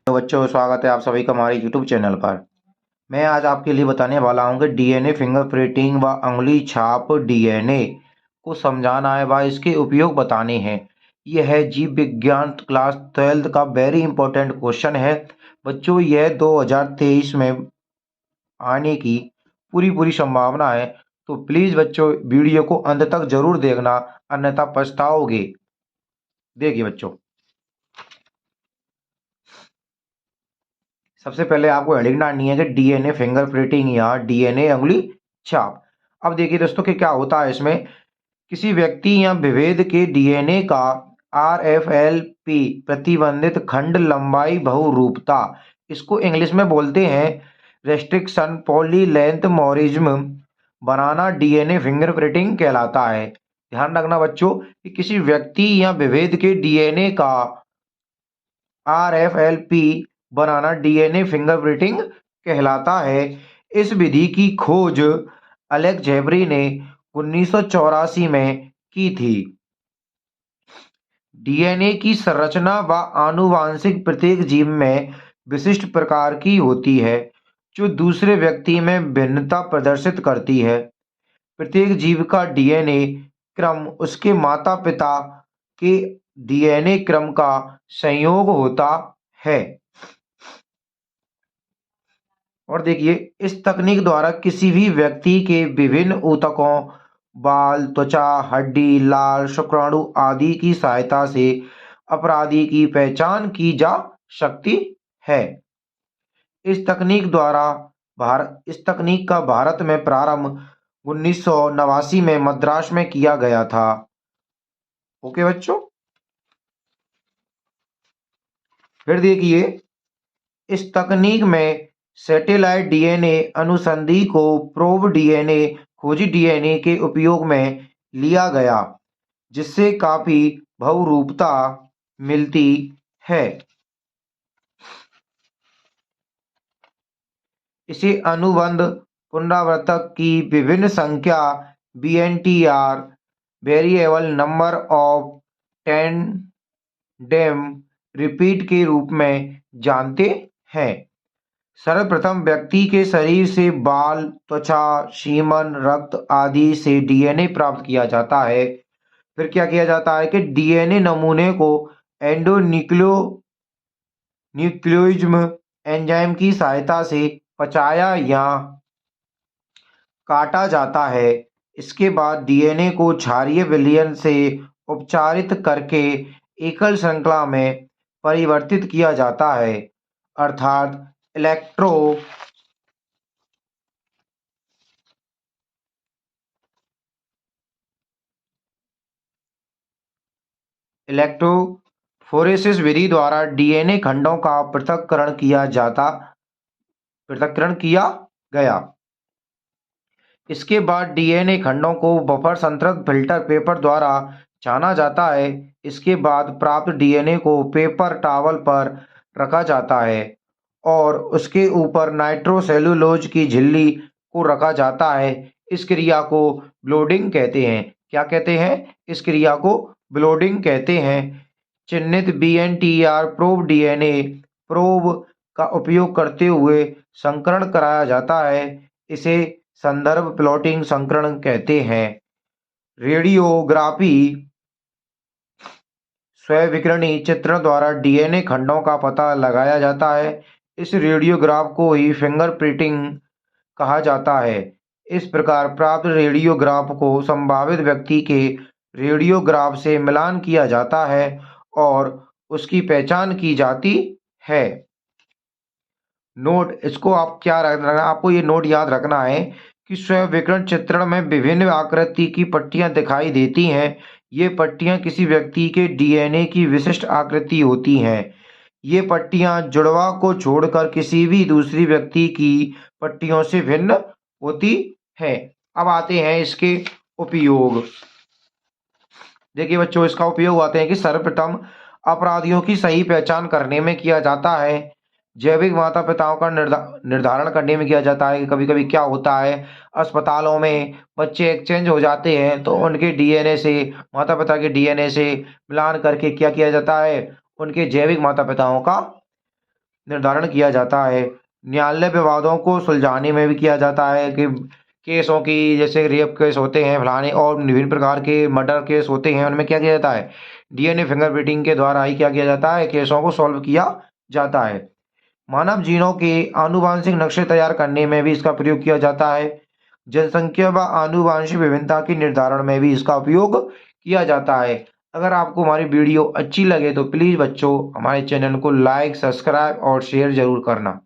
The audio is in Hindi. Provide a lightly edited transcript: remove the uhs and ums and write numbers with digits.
तो बच्चों, स्वागत है आप सभी का हमारे YouTube चैनल पर। मैं आज आपके लिए बताने वाला हूं कि डीएनए फिंगरप्रिंटिंग व उंगली छाप डीएनए को समझाना है व इसके उपयोग बताने हैं। यह है जीव विज्ञान क्लास 12 का वेरी इंपॉर्टेंट क्वेश्चन है। बच्चों, यह 2023 में आने की पूरी संभावना है। तो प्लीज बच्चों, वीडियो को अंत तक जरूर देखना, अन्यथा पछताओगे। देखिए बच्चों, सबसे पहले आपको हेडिंग डालनी है कि डीएनए फिंगरप्रिंटिंग या डीएनए उंगली छाप। अब देखिए दोस्तों कि क्या होता है इसमें। किसी व्यक्ति या विभेद के डीएनए का आरएफएलपी प्रतिबंधित खंड लंबाई बहुरूपता, इसको इंग्लिश में बोलते हैं रेस्ट्रिक्शन पॉलीलेंथमोरिज्म, बनाना डीएनए फिंगरप्रिंटिंग कहलाता है। ध्यान रखना बच्चों कि किसी व्यक्ति या विभेद के डीएनए का आरएफएलपी बनाना डीएनए फिंगरप्रिंटिंग कहलाता है। इस विधि की खोज एलेक्स जेबरी ने 1984 में की थी। डीएनए की संरचना व आनुवांशिक प्रत्येक जीव में विशिष्ट प्रकार की होती है, जो दूसरे व्यक्ति में भिन्नता प्रदर्शित करती है। प्रत्येक जीव का डीएनए क्रम उसके माता पिता के डीएनए क्रम का संयोग होता है। और देखिए, इस तकनीक द्वारा किसी भी व्यक्ति के विभिन्न ऊतकों, बाल, त्वचा, हड्डी, लाल, शुक्राणु आदि की सहायता से अपराधी की पहचान की जा सकती है। इस तकनीक का भारत में प्रारंभ 1989 में मद्रास में किया गया था। ओके बच्चों, फिर देखिए, इस तकनीक में सैटेलाइट डीएनए अनुसंधि को प्रोब डीएनए खोजी डीएनए के उपयोग में लिया गया, जिससे काफी बहुरूपता मिलती है। इसे अनुबंध पुनरावर्तक की विभिन्न संख्या VNTR variable number of tandem repeat के रूप में जानते हैं। सर्वप्रथम व्यक्ति के शरीर से बाल, त्वचा, सीमन, रक्त आदि से डीएनए प्राप्त किया जाता है। फिर क्या किया जाता है कि डीएनए नमूने को न्यूक्लियोइज्म एंजाइम की सहायता से पचाया या काटा जाता है। इसके बाद डीएनए को क्षारीय विलयन से उपचारित करके एकल श्रृंखला में परिवर्तित किया जाता है, अर्थात इलेक्ट्रोफोरेसिस विधि द्वारा डीएनए खंडों का पृथक्करण किया गया। इसके बाद डीएनए खंडों को बफर संतृप्त फिल्टर पेपर द्वारा छाना जाता है। इसके बाद प्राप्त डीएनए को पेपर टॉवल पर रखा जाता है और उसके ऊपर नाइट्रोसेलुलोज की झिल्ली को रखा जाता है। इस क्रिया को ब्लोडिंग कहते हैं। क्या कहते हैं? इस क्रिया को ब्लोडिंग कहते हैं। चिन्हित बीएनटीआर प्रोब डीएनए प्रोब का उपयोग करते हुए संकरण कराया जाता है। इसे संदर्भ प्लॉटिंग संकरण कहते हैं। रेडियोग्राफी स्वविकिरणी चित्रण द्वारा डीएनए खंडों का पता लगाया जाता है। इस रेडियोग्राफ को ही फिंगरप्रिंटिंग कहा जाता है। इस प्रकार प्राप्त रेडियोग्राफ को संभावित व्यक्ति के रेडियोग्राफ से मिलान किया जाता है और उसकी पहचान की जाती है। नोट, इसको आप क्या रखना, आपको ये नोट याद रखना है कि स्वविकिरण चित्रण में विभिन्न आकृति की पट्टियां दिखाई देती हैं। ये पट्टियां किसी व्यक्ति के डीएनए की विशिष्ट आकृति होती हैं। ये पट्टियां जुड़वा को छोड़कर किसी भी दूसरी व्यक्ति की पट्टियों से भिन्न होती हैं। अब आते हैं इसके उपयोग। देखिए बच्चों, इसका उपयोग आते हैं कि सर्वप्रथम अपराधियों की सही पहचान करने में किया जाता है। जैविक माता पिताओं का निर्धारण करने में किया जाता है कि कभी कभी क्या होता है, अस्पतालों में बच्चे एक्सचेंज हो जाते हैं तो उनके डीएनए से माता पिता के डीएनए से मिलान करके क्या किया जाता है, उनके जैविक माता पिताओं का निर्धारण किया जाता है। न्यायालय विवादों को सुलझाने में भी किया जाता है कि केसों की, जैसे रेप केस होते हैं फलाने, और विभिन्न प्रकार के मर्डर केस होते हैं, उनमें क्या किया जाता है, डीएनए फिंगरप्रिंटिंग के द्वारा ही क्या किया जाता है, केसों को सॉल्व किया जाता है। मानव जीनों के आनुवांशिक नक्शे तैयार करने में भी इसका प्रयोग किया जाता है। जनसंख्या व आनुवांशिक विभिन्नता के निर्धारण में भी इसका उपयोग किया जाता है। अगर आपको हमारी वीडियो अच्छी लगे तो प्लीज़ बच्चों हमारे चैनल को लाइक, सब्सक्राइब और शेयर जरूर करना।